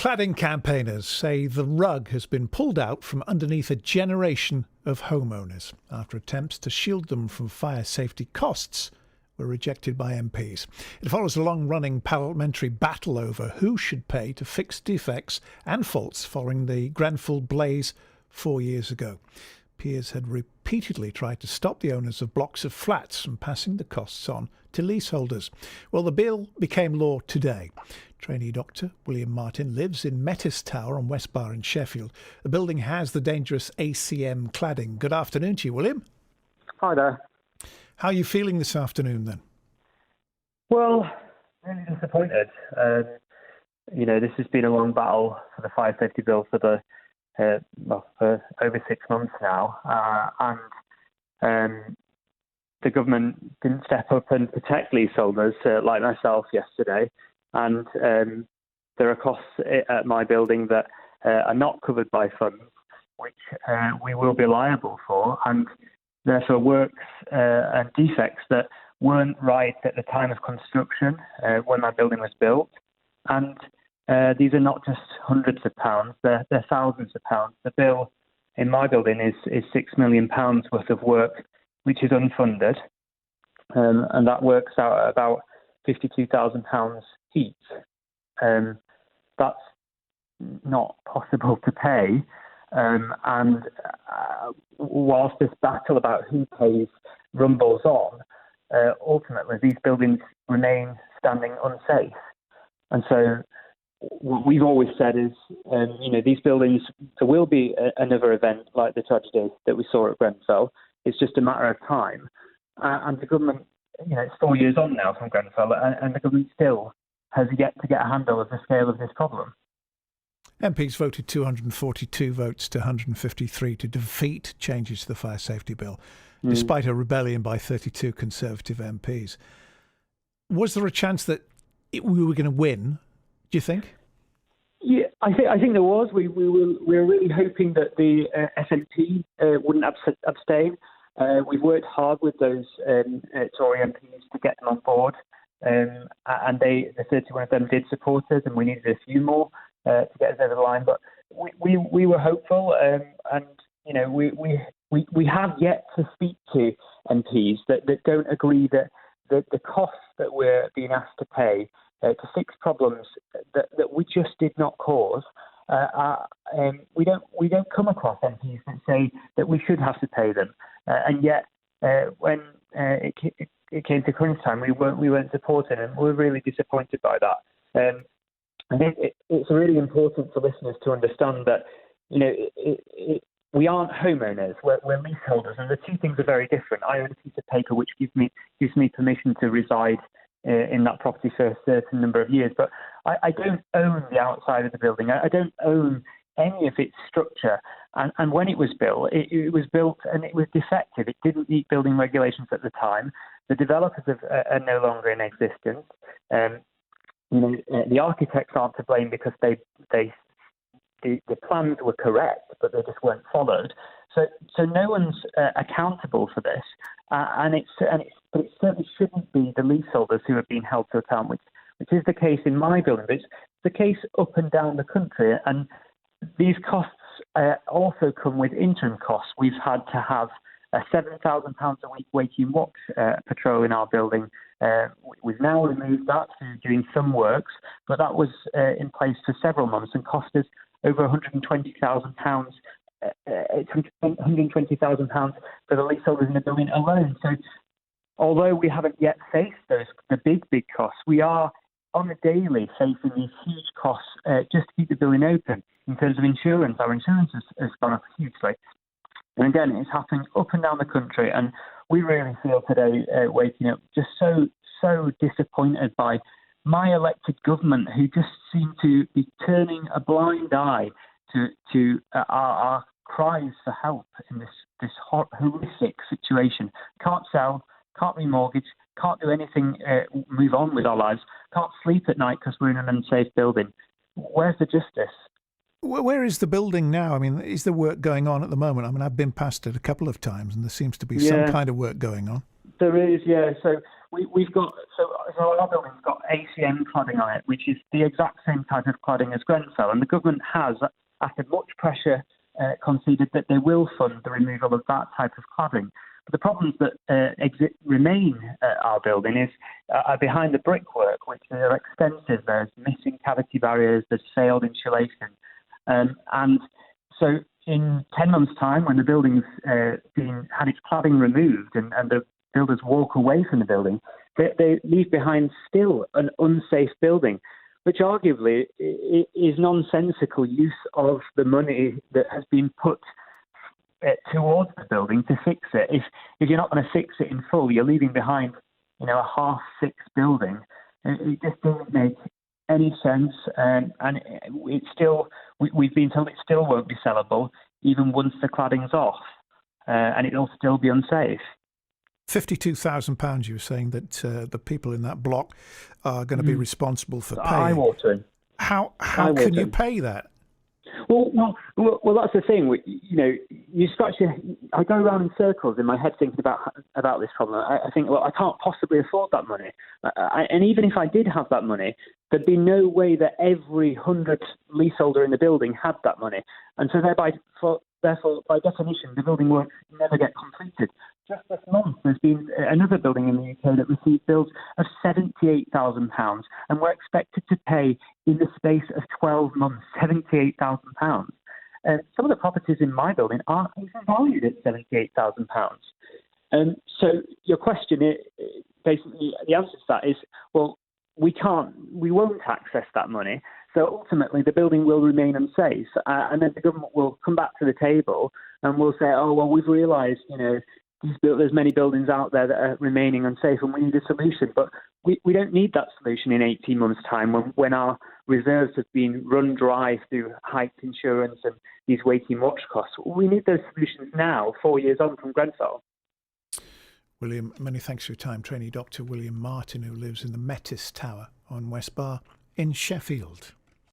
Cladding campaigners say the rug has been pulled out from underneath a generation of homeowners after attempts to shield them from fire safety costs were rejected by MPs. It follows a long-running parliamentary battle over who should pay to fix defects and faults following the Grenfell blaze 4 years ago. Peers had repeatedly tried to stop the owners of blocks of flats from passing the costs on to leaseholders. Well, the bill became law today. Trainee doctor William Martin lives in Metis Tower on West Bar in Sheffield. The building has the dangerous ACM cladding. Good afternoon to you, William. Hi there. How are you feeling this afternoon then? Well, really disappointed. This has been a long battle for the fire safety bill for over 6 months now, and the government didn't step up and protect leaseholders like myself yesterday, and there are costs at my building that are not covered by funds, which we will be liable for, and therefore works and defects that weren't right at the time of construction when my building was built, and these are not just hundreds of pounds, they're thousands of pounds. The bill in my building is £6 million worth of work, which is unfunded, and that works out at about £52,000 each. That's not possible to pay, and whilst this battle about who pays rumbles on, ultimately these buildings remain standing unsafe. And so what we've always said is, these buildings, there will be another event like the tragedy that we saw at Grenfell. It's just a matter of time. And the government, it's 4 years on now from Grenfell, and the government still has yet to get a handle of the scale of this problem. MPs voted 242 votes to 153 to defeat changes to the fire safety bill, despite a rebellion by 32 Conservative MPs. Was there a chance that we were going to win, do you think? Yeah, I think there was. We were really hoping that the SNP wouldn't abstain. We've worked hard with those Tory MPs to get them on board, and the 31 of them did support us, and we needed a few more to get us over the line. But we were hopeful, and we have yet to speak to MPs that don't agree that the costs that we're being asked to pay to fix problems that we just did not cause. We don't come across MPs that say that we should have to pay them, and yet when it came to crunch time, we weren't supporting, and we're really disappointed by that. I think it's really important for listeners to understand that we aren't homeowners, we're leaseholders, and the two things are very different. I own a piece of paper which gives me permission to reside in that property for a certain number of years, but I don't own the outside of the building. I don't own any of its structure. And when it was built, it was built and it was defective. It didn't meet building regulations at the time. The developers are no longer in existence. The architects aren't to blame because the plans were correct, but they just weren't followed. So no one's accountable for this, but it certainly shouldn't be the leaseholders who are being held to account, which is the case in my building, but it's the case up and down the country. And these costs also come with interim costs. We've had to have a £7,000 a week waiting watch patrol in our building. We've now removed that through doing some works, but that was in place for several months and cost us over £120,000. It's £120,000 for the leaseholders in the building alone. So, although we haven't yet faced the big costs, we are on the daily facing these huge costs just to keep the building open. In terms of insurance, our insurance has gone up hugely. And again, it's happening up and down the country, and we really feel today waking up just so disappointed by my elected government, who just seem to be turning a blind eye to our cries for help in this horrific situation. Can't sell, can't remortgage, can't do anything, move on with our lives, can't sleep at night because we're in an unsafe building. Where's the justice? Where is the building now? I mean, is there work going on at the moment? I mean, I've been past it a couple of times and there seems to be some kind of work going on. There is, yeah. So we've got our building's got ACM cladding on it, which is the exact same type of cladding as Grenfell, and the government has, after much pressure, conceded that they will fund the removal of that type of cladding. But the problems that remain at our building are behind the brickwork, which are extensive. There's missing cavity barriers, there's failed insulation, and so in 10 months' time, when the building's had its cladding removed and the builders walk away from the building, they leave behind still an unsafe building, which arguably is nonsensical use of the money that has been put towards the building to fix it. If you're not going to fix it in full, you're leaving behind, a half-fixed building. It just doesn't make any sense, and it's still we've been told it still won't be sellable even once the cladding's off, and it'll still be unsafe. £52,000 you were saying that the people in that block are going to be responsible for paying. Eye-watering. How can you pay that? Well, that's the thing. I go around in circles in my head thinking about this problem. I think, well, I can't possibly afford that money. And even if I did have that money, there'd be no way that every 100 leaseholder in the building had that money. And so therefore, by definition, the building works never get completed. Just this month, there's been another building in the UK that received bills of £78,000, and we're expected to pay in the space of 12 months £78,000. Some of the properties in my building aren't even valued at £78,000. So your question, basically, the answer to that is, well, we won't access that money. So ultimately, the building will remain unsafe, and then the government will come back to the table and will say, oh, well, we've realised, there's many buildings out there that are remaining unsafe, and we need a solution. But we don't need that solution in 18 months' time when our reserves have been run dry through hiked insurance and these waiting watch costs. We need those solutions now, 4 years on from Grenfell. William, many thanks for your time. Trainee Dr. William Martin, who lives in the Metis Tower on West Bar in Sheffield.